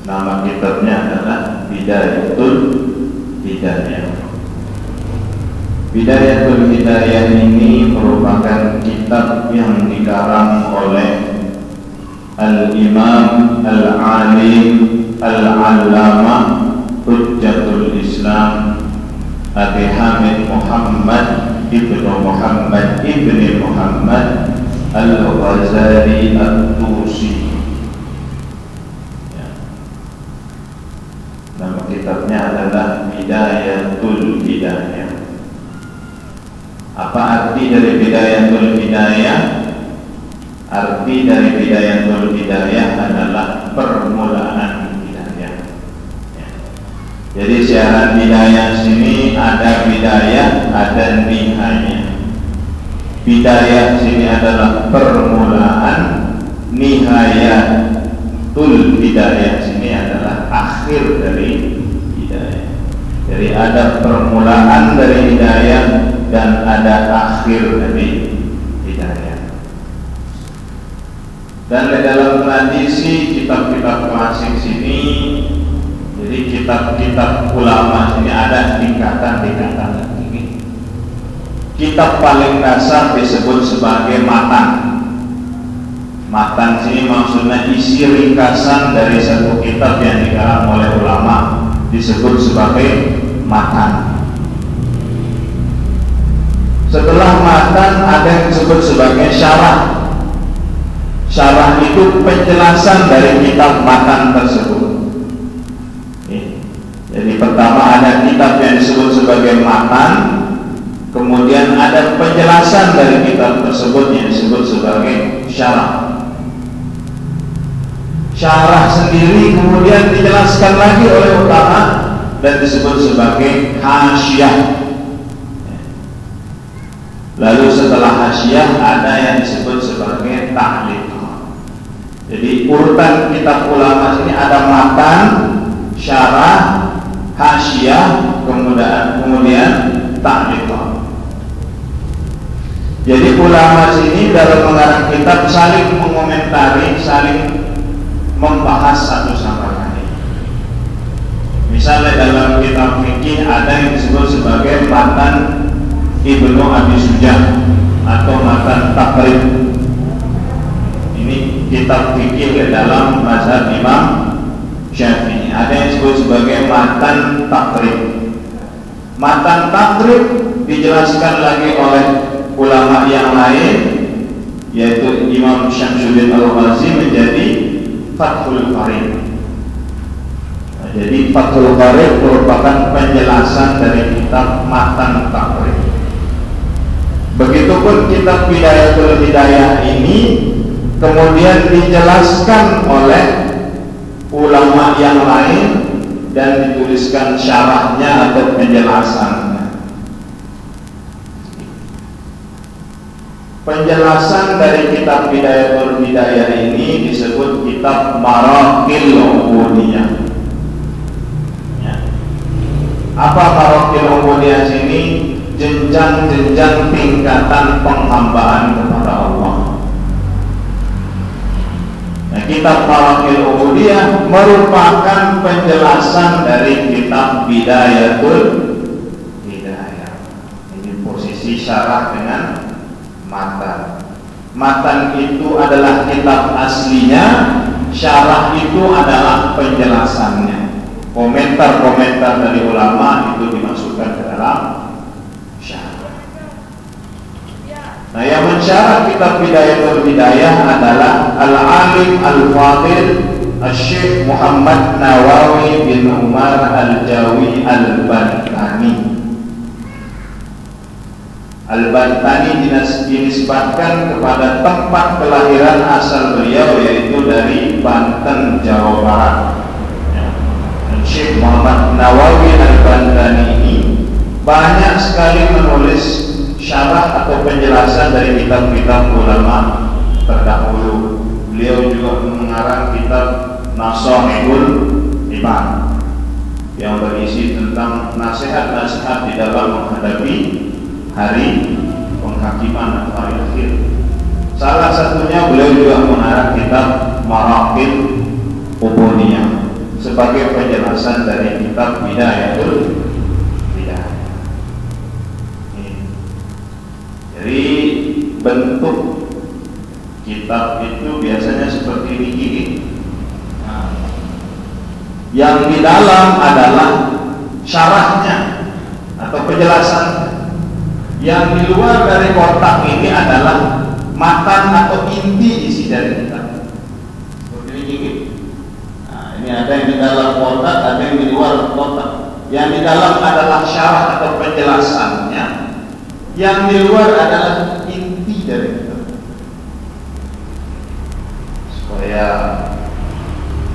Nama kitabnya adalah Bidayatul Hidayah. Bidayatul Hidayah ini merupakan kitab yang dikarang oleh Al-Imam Al-Alim Al-Allamah Hujjatul Islam Abi Hamid Muhammad Ibnu Muhammad Ibni Muhammad Al-Ghazali At-Tusi. Nama kitabnya adalah Bidayatul Hidayah. Apa arti dari Bidayatul Hidayah? Arti dari Bidayatul Hidayah adalah permulaan hidayah. Jadi syarat hidayah sini ada bidayah, ada nihayah. Bidayah sini adalah permulaan, nihayatul hidayah sini adalah akhir dari hidayah. Jadi ada permulaan dari hidayah dan ada akhir dari hidayah. Dan di dalam tradisi kitab-kitab klasik sini, jadi kitab-kitab ulama sini ada tingkatan-tingkatan. Kitab paling dasar disebut sebagai matan. Matan sini maksudnya isi ringkasan dari satu kitab yang dikarang oleh ulama, disebut sebagai matan. Setelah matan ada yang disebut sebagai syarah. Syarah itu penjelasan dari kitab matan tersebut. Jadi pertama ada kitab yang disebut sebagai matan, kemudian ada penjelasan dari kitab tersebut yang disebut sebagai syarah. Syarah sendiri kemudian dijelaskan lagi oleh ulama dan disebut sebagai hasyiah. Lalu setelah hasyiah ada yang disebut sebagai ta'liq. Jadi urutan kitab ulama sini ada matan, syarah, hasyiah, kemudian ta'liq. Jadi ulama sini dalam mengarang kitab saling mengomentari, saling membahas satu sama lain. Misalnya dalam kitab fikih ada yang disebut sebagai matan Ibnu Abi Sujah atau matan Taqrib. Ini kitab fikih dalam mazhab Imam Syafi'i. Ada yang disebut sebagai matan Taqrib. Matan Taqrib dijelaskan lagi oleh ulama yang lain, yaitu Imam Syamsuddin Al-Ghazi menjadi Fathul Qarib. Jadi Fathul Qarib merupakan penjelasan dari kitab matan Taqrib. Begitupun kitab Bidayatul Hidayah ini kemudian dijelaskan oleh ulama yang lain dan dituliskan syarahnya atau penjelasannya. Penjelasan dari kitab Bidayatul Hidayah ini disebut kitab Maraqil Ubudiyah. Apa Maraqil Ubudiyah ini? Jenjang-jenjang tingkatan penghambaan kepada Allah. Nah, kitab Maraqil Ubudiyah merupakan penjelasan dari kitab Bidayatul Hidayah. Ini posisi syarah dengan matan. Matan itu adalah kitab aslinya, syarah itu adalah penjelasannya. Komentar-komentar dari ulama itu dimasukkan ke dalam syarah. Nah, yang mensyarah kitab Bidayatul Hidayah adalah Al-Alim Al-Fadil Al-Syekh Muhammad Nawawi bin Umar Al-Jawi Al-Bantani. Al-Bantani dinisbatkan kepada tempat kelahiran asal beliau, yaitu dari Banten, Jawa Barat. Syekh Muhammad Nawawi Al-Bantani ini banyak sekali menulis syarah atau penjelasan dari kitab-kitab ulama terdahulu. Beliau juga mengarang kitab Nashihul Iman yang berisi tentang nasihat-nasihat di dalam menghadapi hari penghakiman atau hari akhir. Salah satunya beliau juga mengarang kitab Maraqil Ubudiyah. sebagai penjelasan dari kitab Bidayatul Hidayah. Jadi bentuk kitab itu biasanya seperti ini. Yang di dalam adalah syarahnya atau penjelasannya. Yang di luar dari kotak ini adalah matan atau inti isi dari kitab. Seperti ini. Nah, ini ada yang di dalam kotak, ada yang di luar kotak. Yang di dalam adalah syarah atau penjelasannya. Yang di luar adalah inti dari kitab. Supaya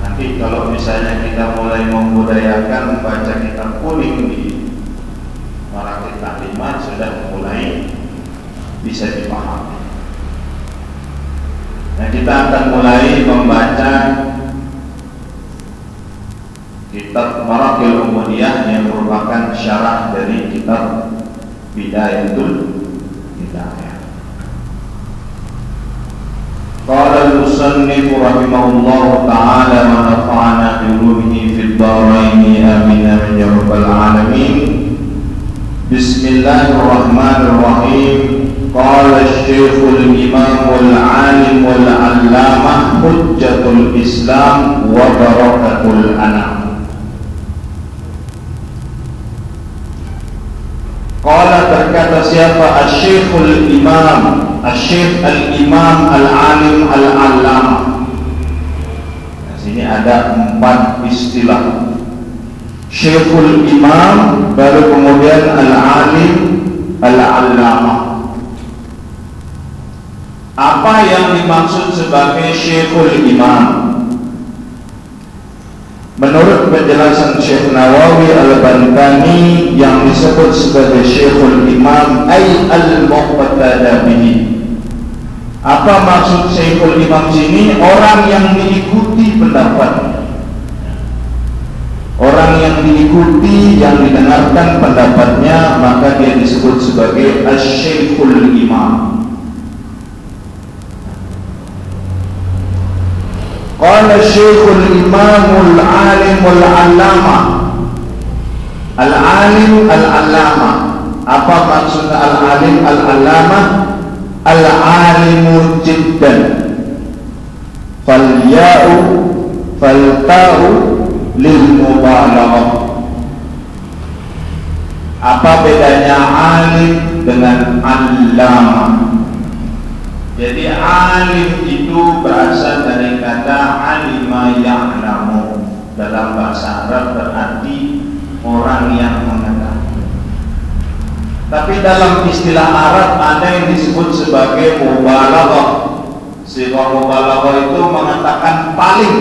nanti kalau misalnya kita mulai membudayakan membaca kitab kuning di Marakit Taklimat sudah mulai bisa dipahami. Nah, kita akan mulai membaca kitab Marakil Umudiyah yang merupakan syarah dari kitab Bidayatul Hidayah. Qala al-musannif rahimahullahu ta'ala wa nafa'ana bi ulumihi fid dharain amin amin ya rabbal alamin. Bismillahirrahmanirrahim. Qala asy-syaikh al-imam wal-alim wal-allamah hujjatul Islam wa barakatul anam. Qala berkata siapa? Asy-syaikh al-imam, Asy-syaikh al-imam al-alim al-allamah. Nah, sini ada 4 istilah. Syekhul imam, baru kemudian al-alim al-allamah. Apa yang dimaksud sebagai syekhul imam? Menurut penjelasan Syekh Nawawi Al-Bantani, yang disebut sebagai syekhul imam ay al-muqtada bihi. Apa maksud syekhul imam sini? Orang yang diikuti pendapatnya, orang yang diikuti, yang didengarkan pendapatnya, maka dia disebut sebagai asy-syekhul imam. Qala syekhul imamul alimul allamah. Al-alim al-allamah. Apa maksud al-alim al-allamah? Al-alimu jiddan. Fal ya'u fal ta'u lil mubalaghah. Apa bedanya alim dengan allamah? Jadi alim itu berasal dari kata alima ya'lamu. Dalam bahasa Arab berarti orang yang mengetahui. Tapi dalam istilah Arab ada yang disebut sebagai mubalaghah. Sifat mubalaghah itu mengatakan paling.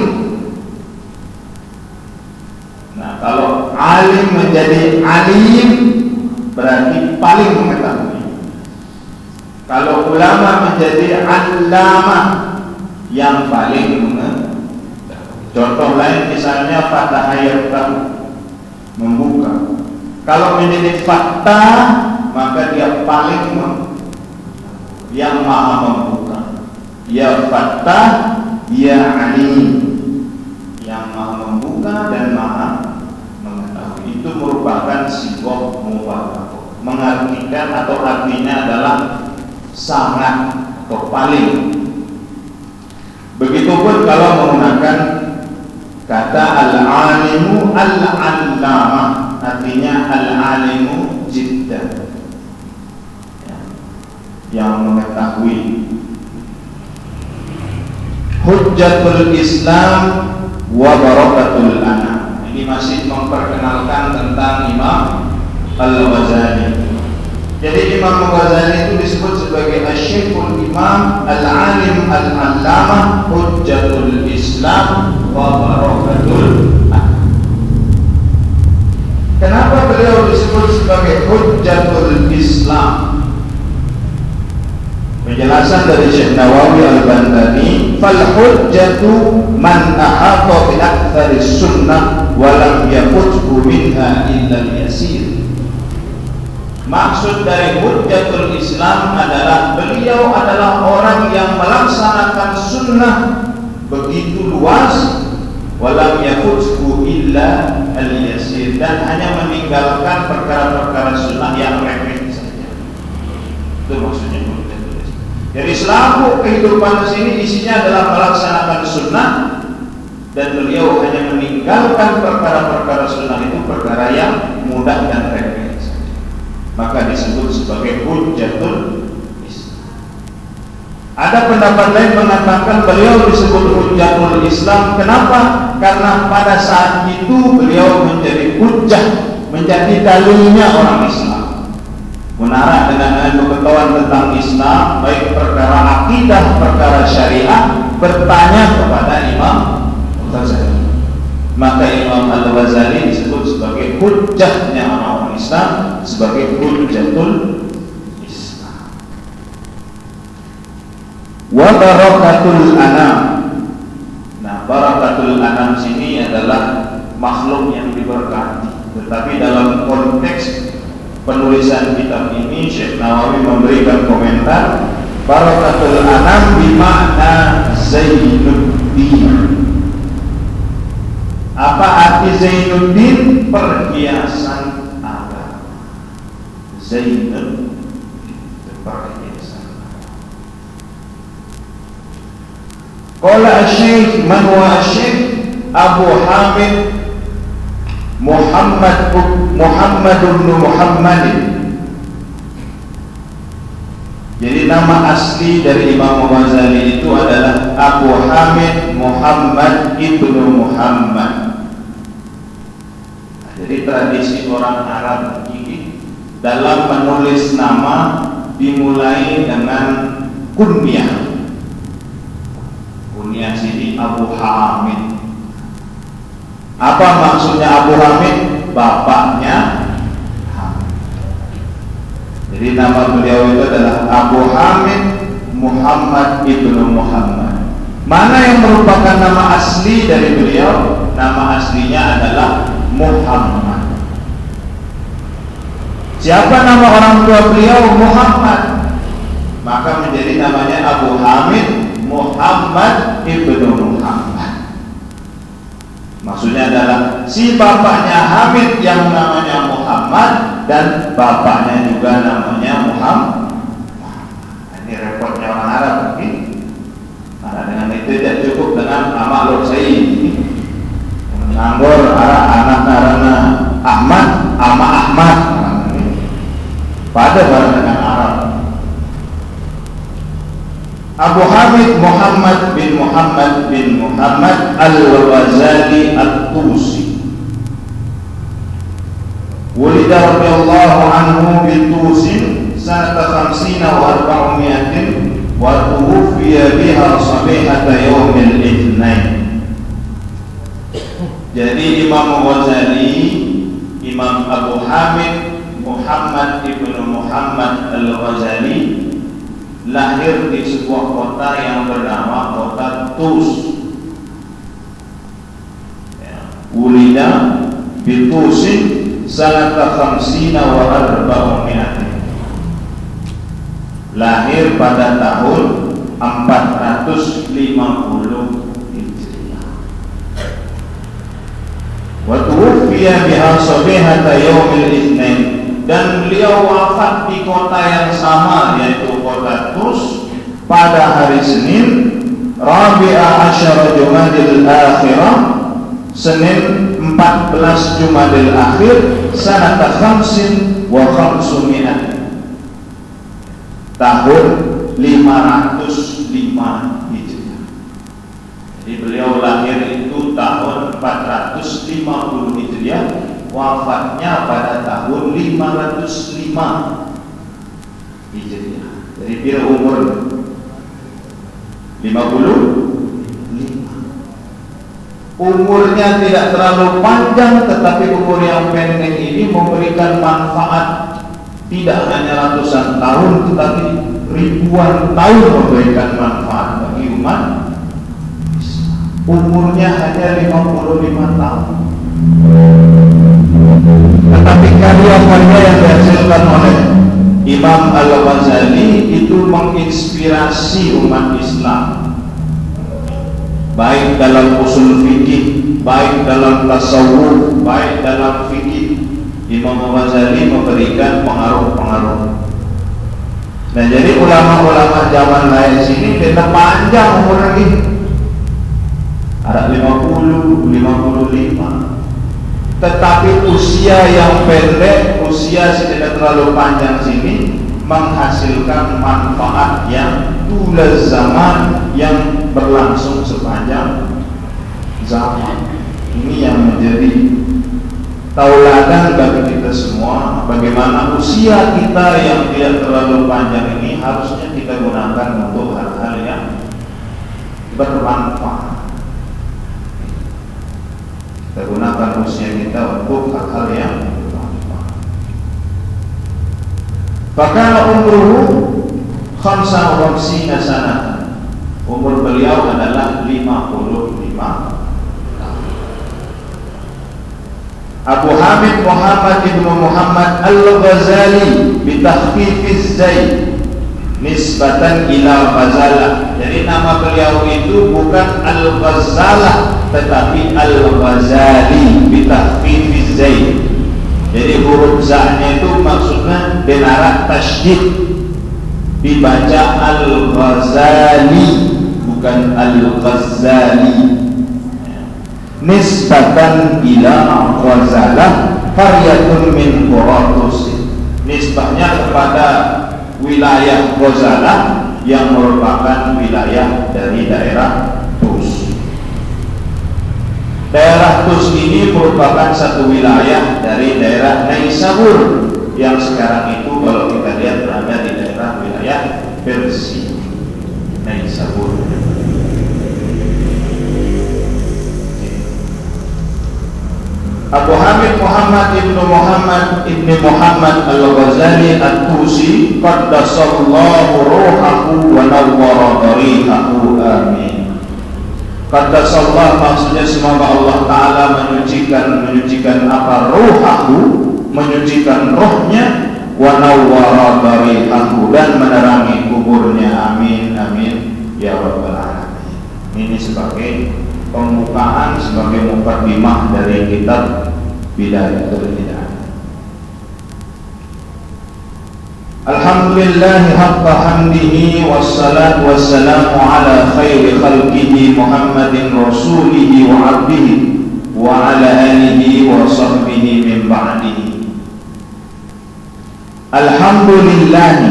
Nah, kalau alim menjadi alim berarti paling mengetahui. Kalau ulama menjadi allamah, yang paling mengetahui. Contoh lain misalnya fathah yaftah, membuka. Kalau menjadi fattah, maka dia paling yang maha membuka. Ya fattah, ya alim, yang maha membuka dan maha mengetahui. Itu merupakan sifat mubalaghah. Mengartikan atau artinya adalah sangat atau paling. Begitupun kalau menggunakan kata al-alimu al-allamah, artinya al-alimu jiddan, yang mengetahui. Hujjatul Islam wa barakatul anam. Ini masih memperkenalkan tentang Imam Al-Ghazali. Jadi Imam Al-Ghazali itu disebut sebagai asy-syekhul imam al-alim al-allamah hujjatul Islam wa barakatul anam. Kenapa beliau disebut sebagai hujjatul Islam? Penjelasan dari Syekh Nawawi Al-Bantani, fal hujjatu man ahata bi aktsari sunnah wa lam yafuthu minha illa al-yasir. Maksud dari hujjatul Islam adalah beliau adalah orang yang melaksanakan sunnah begitu luas walam yafuthu illa al-yasir, dan hanya meninggalkan perkara-perkara sunnah yang remeh saja. Itu maksudnya hujjatul Islam. Jadi selama kehidupan sini isinya adalah melaksanakan sunnah, dan beliau hanya meninggalkan perkara-perkara sunnah itu perkara yang mudah dan remeh saja, maka disebut sebagai hujjatul Islam. Ada pendapat lain mengatakan beliau disebut hujjatul Islam. Kenapa? Karena pada saat itu beliau menjadi hujjah, menjadi dalilnya orang Islam. Menara dengan pengetahuan tentang Islam, baik perkara akidah, perkara syariah, bertanya kepada Imam Ghazali. Maka Imam Al-Ghazali disebut sebagai hujjahnya orang Islam, sebagai hujjatul Islam. Wa barakatul anam. Nah, barakatul anam sini adalah makhluk yang diberkati. Tetapi dalam konteks penulisan kitab ini, Syekh Nawawi memberikan komentar, barakatul anam bimakna Zainuddin. Apa arti Zainuddin? Perhiasan agama. Zainuddin, perhiasan agama. Qala Syekh, man huwa Syekh Abu Hamid Muhammad bin Muhammad. Jadi nama asli dari Imam Ghazali itu adalah Abu Hamid Muhammad ibnu Muhammad. Jadi tradisi orang Arab ini dalam menulis nama dimulai dengan kunyah. Kunyah sini Abu Hamid. Apa maksudnya Abu Hamid? Bapaknya Hamid. Jadi nama beliau itu adalah Abu Hamid Muhammad ibnu Muhammad. Mana yang merupakan nama asli dari beliau? Nama aslinya adalah Muhammad. Siapa nama orang tua beliau? Muhammad. Maka menjadi namanya Abu Hamid Muhammad ibnu Muhammad. Maksudnya adalah si bapaknya Hamid yang namanya Muhammad, dan bapaknya juga namanya Muhammad. Ini repotnya orang Arab begini. Karena dengan itu tidak cukup dengan nama Lord Sayyid. Menganggor anak karena Ahmad, ama Ahmad. Pada barang dengan Arab. Abu Hamid Muhammad bin Muhammad bin Muhammad Al-Ghazali At-Tusi. Wulida radhiyallahu anhu bi Tusin sanata 50 wa 400 wa tuwfiya biha sabihata yaumil itsnain. Jadi Imam Ghazali, Imam Abu Hamid Muhammad ibnu Muhammad Al-Ghazali lahir di sebuah kota yang bernama kota Tus. Ulida bi Tusin sanata 50 wa 400. Lahir pada tahun 450 Hijriah. Wa tuwfiya biha sabihata yaumil itsnain, dan beliau wafat di kota yang sama, yaitu kota Tus, pada hari Senin Rabi'a Asyara Jumadil Akhirah, Senin 14 Jumadil Akhir, sanata 50 wa 500, tahun 505 Hijriah. Jadi beliau lahir itu tahun 450 Hijriah, wafatnya pada tahun 505 Hijriah. Jadi dia umur 55. Umurnya tidak terlalu panjang, tetapi umur yang pendek ini memberikan manfaat. Tidak hanya ratusan tahun, tetapi ribuan tahun memberikan manfaat bagi umat. Umurnya hanya 55 tahun, tetapi karya-karya yang dihasilkan oleh Imam Al-Ghazali itu menginspirasi umat Islam, baik dalam usul fikih, baik dalam tasawuf, baik dalam fikih, Imam Ghazali memberikan pengaruh-pengaruh. Nah, jadi ulama-ulama zaman lain sini tidak panjang umur ini, ada 50, 55. Tetapi usia yang pendek, usia tidak terlalu panjang sini menghasilkan manfaat yang tula zaman, yang berlangsung sepanjang zaman. Ini yang menjadi tauladan bagi kita semua, bagaimana usia kita yang tidak terlalu panjang ini harusnya kita gunakan untuk hal-hal yang bermanfaat. Kita gunakan usia kita untuk hal-hal yang bermanfaat. Bahkan umruhu 55 sanah. Umur beliau adalah 55. Abu Hamid Muhammad ibnu Muhammad Al-Ghazali bitakhfifiz zai nisbatan ila Ghazalah. Jadi nama beliau itu bukan Al-Ghazalah tetapi Al-Ghazali bitakhfifiz zai. Jadi huruf za-nya itu maksudnya benarak tasydid, dibaca Al-Ghazali bukan Al-Ghazali. Nisbatan ila Ghazalah qaryatun min Quratus. Nisbahnya kepada wilayah Ghazalah yang merupakan wilayah dari daerah Tus. Daerah Tus ini merupakan satu wilayah dari daerah Naisabur yang sekarang itu kalau kita lihat berada di daerah wilayah Persia. Naisabur. Abu Hamid Muhammad ibnu Muhammad Al-Ghazali At-Tusi qaddasallahu ruhahu wa nawwara dharihahu, amin. Qaddasallahu maksudnya semoga Allah Ta'ala menyucikan apa? Ruhahu, menyucikan rohnya, wa nawwara dharihahu, dan menerangi kuburnya, amin amin ya rabbal alamin. Ini sebagai pembukaan, sebagai muqaddimah dari kitab Bidayatul Hidayah. Alhamdulillah haqqa hamdihi wassalatu wassalamu ala khairi khalqihi Muhammadin rasulihi wa abdihi wa ala alihi wa sahbihi min ba'dihi. Alhamdulillahi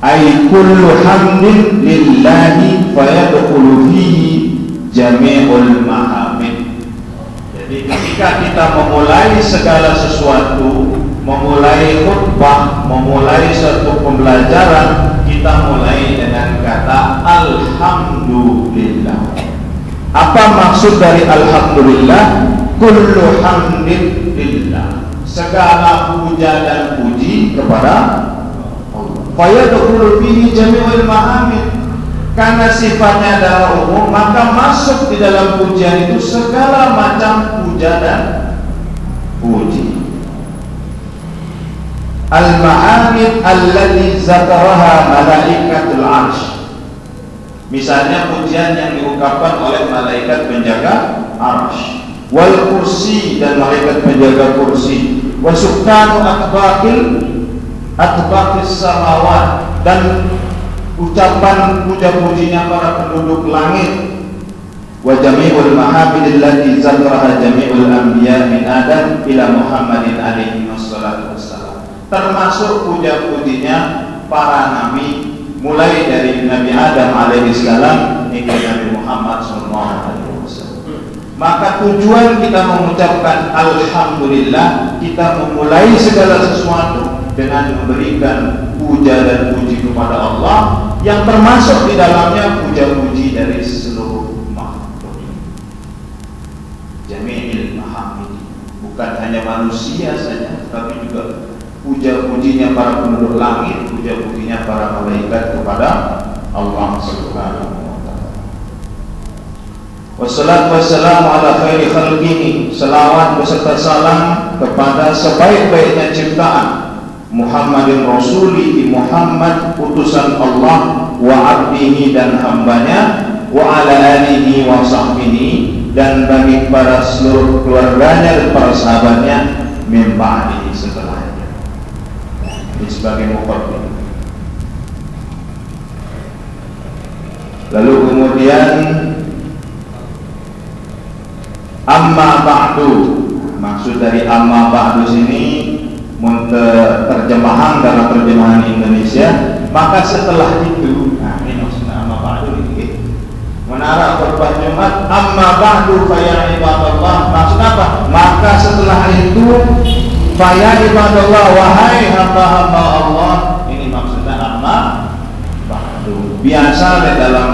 ay kullu hamdin lillahi fayadkhulu fihi jami'ul mahamid. Jadi ketika kita memulai segala sesuatu, memulai khutbah, memulai suatu pembelajaran, kita mulai dengan kata alhamdulillah. Apa maksud dari alhamdulillah? Kullu hamdin lillah, segala puja dan puji kepada Allah. Fayadkhulu fihi jami'ul mahamid. Karena sifatnya adalah umum, maka masuk di dalam pujian itu segala macam puja dan puji. Al-mahamid allati zakaraha malaikatul arsh. Misalnya pujian yang diungkapkan oleh malaikat penjaga arsh, wal kursi, dan malaikat penjaga kursi, wa sukkanu atbaqis samawat, dan ucapan puja-pujinya para penduduk langit, wa jami'ul mahamid allati zakaraha jami'ul anbiya min Adam ila Muhammadin alaihi wassalatu wassalam, termasuk puja-pujinya para nabi mulai dari Nabi Adam alaihi salam hingga Nabi Muhammad sallallahu alaihi wasallam. Maka tujuan kita mengucapkan alhamdulillah, kita memulai segala sesuatu dengan memberikan puja dan puji kepada Allah, yang termasuk di dalamnya puja-puji dari seluruh makhluk. Jami'il mahamid, bukan hanya manusia saja, tapi juga puja-pujinya para penduduk langit, puja-pujinya para malaikat kepada Allah Subhanahu wa ta'ala. Wassalatu wassalamu ala khairi khalqihi, salawat beserta salam kepada sebaik-baiknya ciptaan, Muhammadin rasulihi, Muhammad utusan Allah, wa abdihi, dan hambanya, wa ala alihi wa sahbihi, dan bagi para seluruh keluarganya dan para sahabatnya min ba'dihi setelahnya. Ini sebagai muqaddimah. Lalu kemudian amma ba'du, maksud dari amma ba'du sini terjemahan dalam terjemahan Indonesia, maka setelah itu, nah ini maksudnya amma ba'du ini menara khutbah Jumat, amma ba'du fa ya ibadallah, maksud apa? Maka setelah itu fa ya ibadallah, wahai hamba-hamba Allah, ini maksudnya amma ba'du. Biasa dalam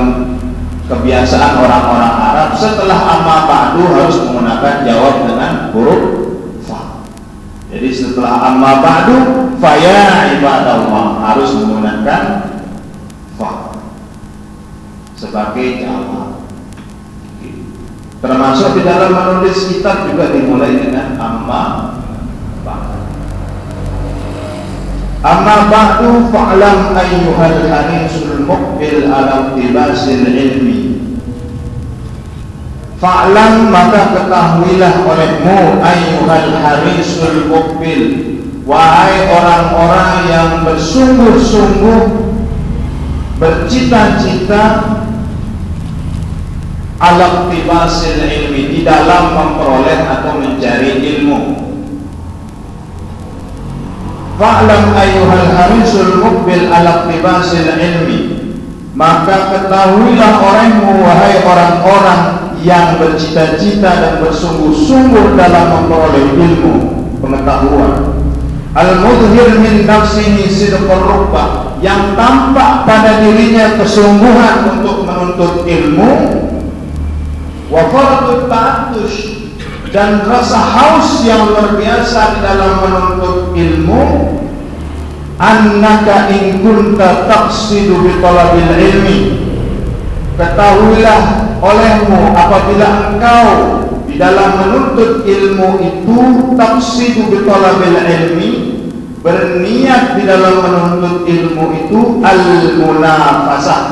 kebiasaan orang-orang Arab, setelah amma ba'du harus menggunakan jawab dengan huruf fa. Jadi setelah amma ba'du fa ya ibadallah harus menggunakan fa sebagai jawab. Termasuk di dalam menulis kitab juga dimulai dengan amma ba'du. Amma ba'du fa'lam ayyuhal harisul muqbil ala tibasil ilmi. Fa'lam, maka ketahuilah olehmu ayyuhal harisul muqbil, wahai orang-orang yang bersungguh-sungguh bercita-cita ala tibasil ilmi, di dalam memperoleh atau mencari ilmu. Fa'lam ayyuhal harisul muqbil ala tibasil ilmi, maka ketahuilah olehmu wahai orang-orang yang bercita-cita dan bersungguh-sungguh dalam memperoleh ilmu pengetahuan. Al-mudhir min nafsihi sidqur rubbah, yang tampak pada dirinya kesungguhan untuk menuntut ilmu, wa faradut ta'attush, dan rasa haus yang luar biasa di dalam menuntut ilmu. Annaka in kunta taqsidu bi talabil ilmi, ketahuilah olehmu apabila engkau di dalam menuntut ilmu itu taqsidu bi talabil ilmi, berniat di dalam menuntut ilmu itu al-munafasah.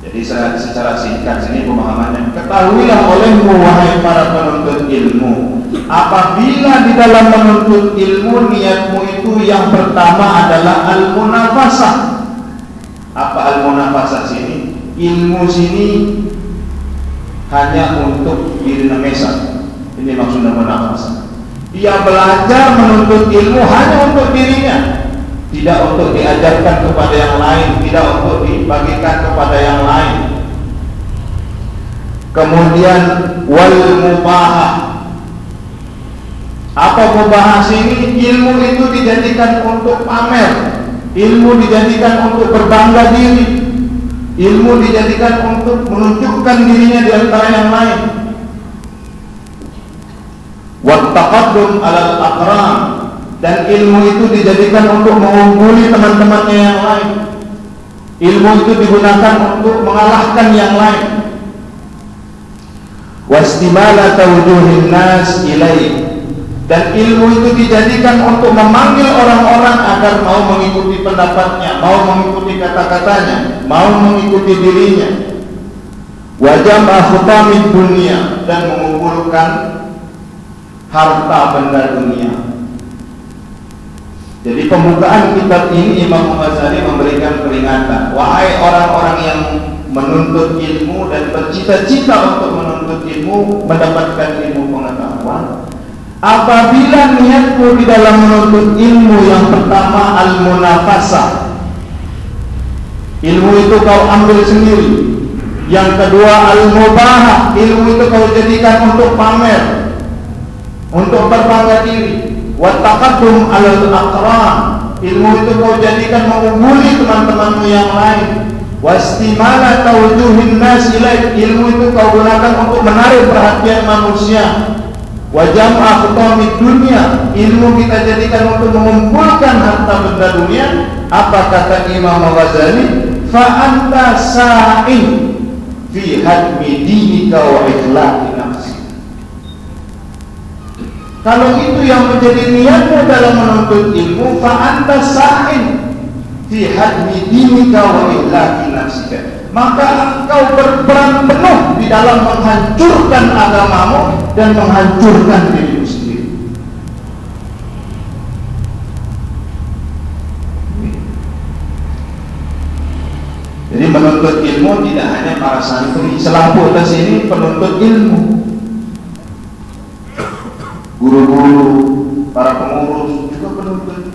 Jadi secara singkat sini pemahamannya, ketahuilah olehmu wahai para penuntut ilmu, apabila di dalam menuntut ilmu niatmu itu yang pertama adalah al-munafasah. Apa al-munafasah sini? Ilmu sini hanya untuk diri namesa. Ini maksudnya munafasah. Dia belajar menuntut ilmu hanya untuk dirinya, tidak untuk diajarkan kepada yang lain, tidak untuk dibagikan kepada yang lain. Kemudian wal mubahah. Apa mubahah sini? Ilmu itu dijadikan untuk pamer, ilmu dijadikan untuk berbangga diri, ilmu dijadikan untuk menunjukkan dirinya di antara yang lain. Wa taqaddum 'alal aqran, dan ilmu itu dijadikan untuk mengungguli teman-temannya yang lain. Ilmu itu digunakan untuk mengalahkan yang lain. Wastimala tawjuhin nas ilaih, dan ilmu itu dijadikan untuk memanggil orang-orang agar mau mengikuti pendapatnya, mau mengikuti kata-katanya, mau mengikuti dirinya. Wa jam'a khutamid dunia, dan mengumpulkan harta benda dunia. Jadi pembukaan kitab ini Imam Ghazali memberikan peringatan, wahai orang-orang yang menuntut ilmu dan bercita-cita untuk menuntut ilmu, mendapatkan ilmu pengetahuan, apabila niatmu di dalam menuntut ilmu yang pertama al-munafasah, ilmu itu kau ambil sendiri. Yang kedua al-mubahah, ilmu itu kau jadikan untuk pamer, untuk berbangga diri. Wa taqaddum 'alal aqran, ilmu itu kau jadikan mengungguli teman-temanmu yang lain. Wastimala tawjuhin nas ilaih, ilmu itu kau gunakan untuk menarik perhatian manusia. Wa jam'a khutamid dunia, ilmu kita jadikan untuk mengumpulkan harta benda dunia. Apa kata Imam Ghazali? Fa anta sa'in fi hadmi dinika wa ikhlaqi nafsi. Kalau itu yang menjadi niatmu dalam menuntut ilmu, fa anta sa'in fi hadmi dinika wa ikhlaqi nafsika, maka engkau berperan penuh di dalam menghancurkan agamamu dan menghancurkan dirimu sendiri. Jadi menuntut ilmu tidak hanya para santri, selaku atas ini penuntut ilmu, guru-guru, para pengurus juga penuntut.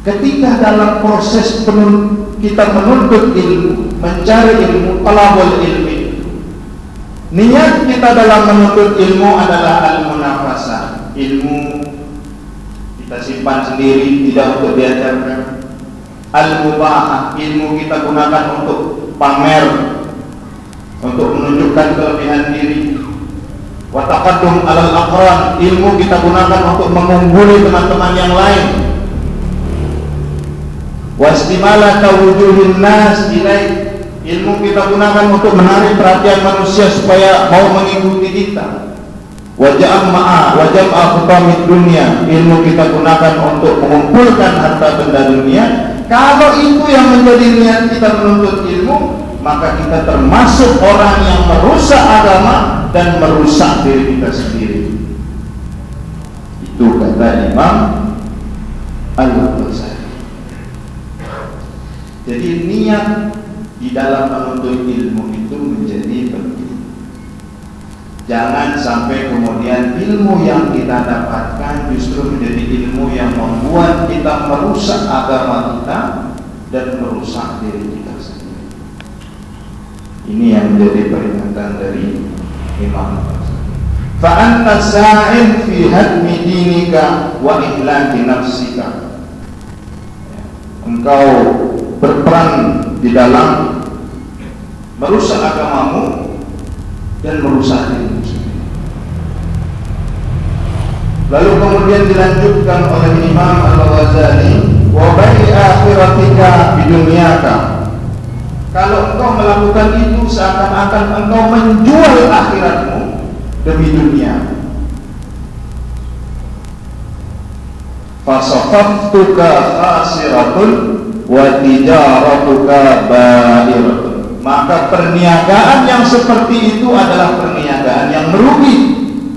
Ketika dalam proses kita menuntut ilmu, mencari ilmu, talabul ilmi, niat kita dalam menuntut ilmu adalah al-munafasah, ilmu kita simpan sendiri, tidak untuk diajarkan. Al-mubahah, ilmu kita gunakan untuk pamer, untuk menunjukkan kelebihan diri. Wa taqaddum alal aqran, ilmu kita gunakan untuk mengungguli teman-teman yang lain. Wa istimala wujuhin nas ilaih, ilmu kita gunakan untuk menarik perhatian manusia supaya mau mengikuti kita. Wa jam'a khutamid dunia, ilmu kita gunakan untuk mengumpulkan harta benda dunia. Kalau itu yang menjadi niat kita menuntut ilmu, maka kita termasuk orang yang merusak agama dan merusak diri kita sendiri. Itu kata Imam Al-Ghazali. Jadi niat di dalam menuntut ilmu itu menjadi penting. Jangan sampai kemudian ilmu yang kita dapatkan justru menjadi ilmu yang membuat kita merusak agama kita dan merusak diri kita sendiri. Ini yang menjadi peringatan dari Imam Ghazali. Fa anta sa'in fi hadmi dinika wa ihlaki nafsika. Engkau berperan di dalam merusak agamamu dan merusak dirimu sendiri. Lalu kemudian dilanjutkan oleh Imam Al-Ghazali, wa bai akhiratika bidunyaka. Kalau engkau melakukan itu seakan-akan engkau menjual akhiratmu demi dunia. Fasafaftuka khasiratun wa tijaratuka ba'iratun. Maka perniagaan yang seperti itu adalah perniagaan yang merugi.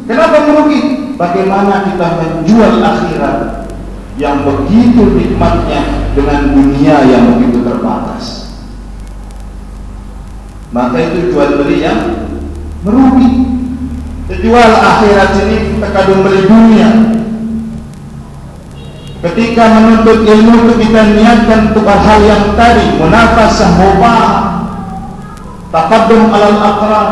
Kenapa merugi? Bagaimana kita menjual akhirat yang begitu nikmatnya dengan dunia yang begitu terbatas. Maka itu jual beli yang merugi. Jual akhirat ini terkadang beli dunia. Ketika menuntut ilmu itu kita niatkan untuk hal yang tadi, munafasah, mubah, taqaddum alal aqran,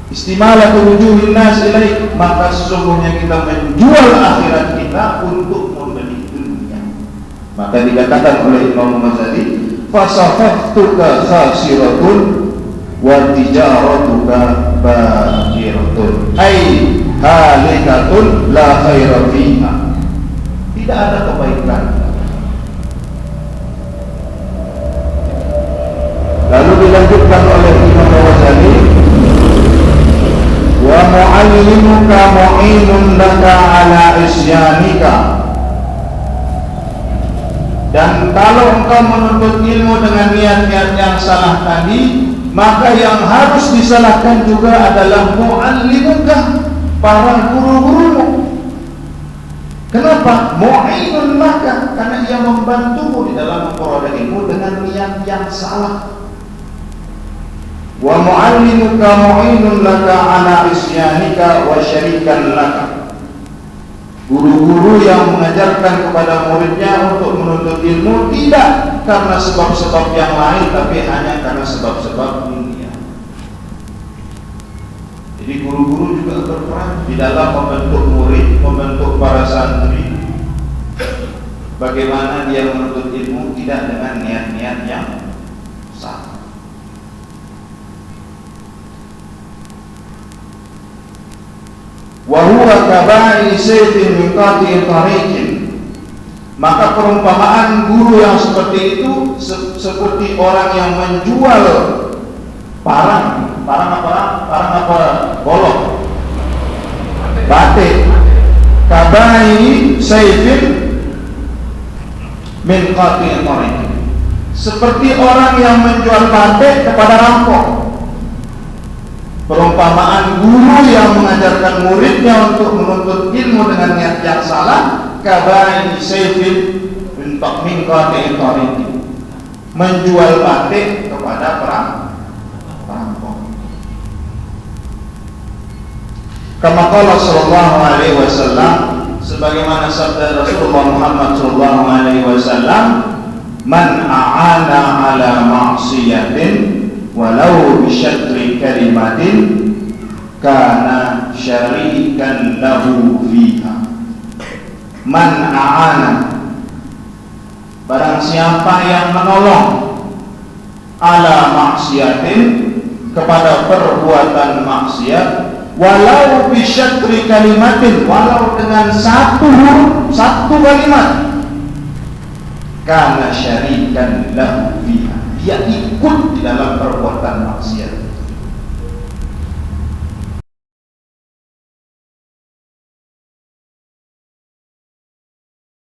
istimala wujuhin nas ilaih, maka sesungguhnya kita menjual akhirat kita untuk membeli dunia. Maka dikatakan oleh Imam Ghazali, fasafaftuka khasiratun wa tijaratuka baqiratun, ai halikatun la khaira fiha. Tidak ada kebaikan. Lalu dilanjutkan oleh Imam Ghazali, wa mu'allimuka mu'inun laka ala isyanika. Dan kalau engkau menuntut ilmu dengan niat-niat yang salah tadi, maka yang harus disalahkan juga adalah mu'allimuka, para guru-gurumu. Kenapa? Mu'inun laka, karena ia membantumu di dalam memperoleh ilmu dengan niat yang salah. Wa mu'allimuka mu'inun laka ala isyanika wa syarikan laka. Guru-guru yang mengajarkan kepada muridnya untuk menuntut ilmu tidak karena sebab-sebab yang lain, tapi hanya karena sebab-sebab dunia. Jadi guru-guru juga berperan di dalam membentuk murid, membentuk para santri. Bagaimana dia menuntut ilmu tidak dengan niat-niat yang salah. Wa huwa kaba'i sayfin min qati'i tariqin. Maka perumpamaan guru yang seperti itu seperti orang yang menjual parang apa? Golok, batik. Kaba'i sayfin min qati'i tariqin, seperti orang yang menjual batik kepada rampok. Perumpamaan guru yang mengajarkan muridnya untuk menuntut ilmu dengan niat yang salah, kabai sayfin min qati'in tariqi, menjual batik kepada perampok. Kama qala sallallahu alaihi wasallam, sebagaimana sabda Rasulullah Muhammad sallallahu alaihi wasallam, man a'ana ala ma'siyatin walau bisyatri kalimatin kana syarikan lahu fiha. Man a'ana, barang siapa yang menolong, ala maksiatin, kepada perbuatan maksiat, walau bisyatri kalimatin, walau dengan satu kalimat, kana syarikan lahu fiha, dia ikut di dalam perbuatan maksiat.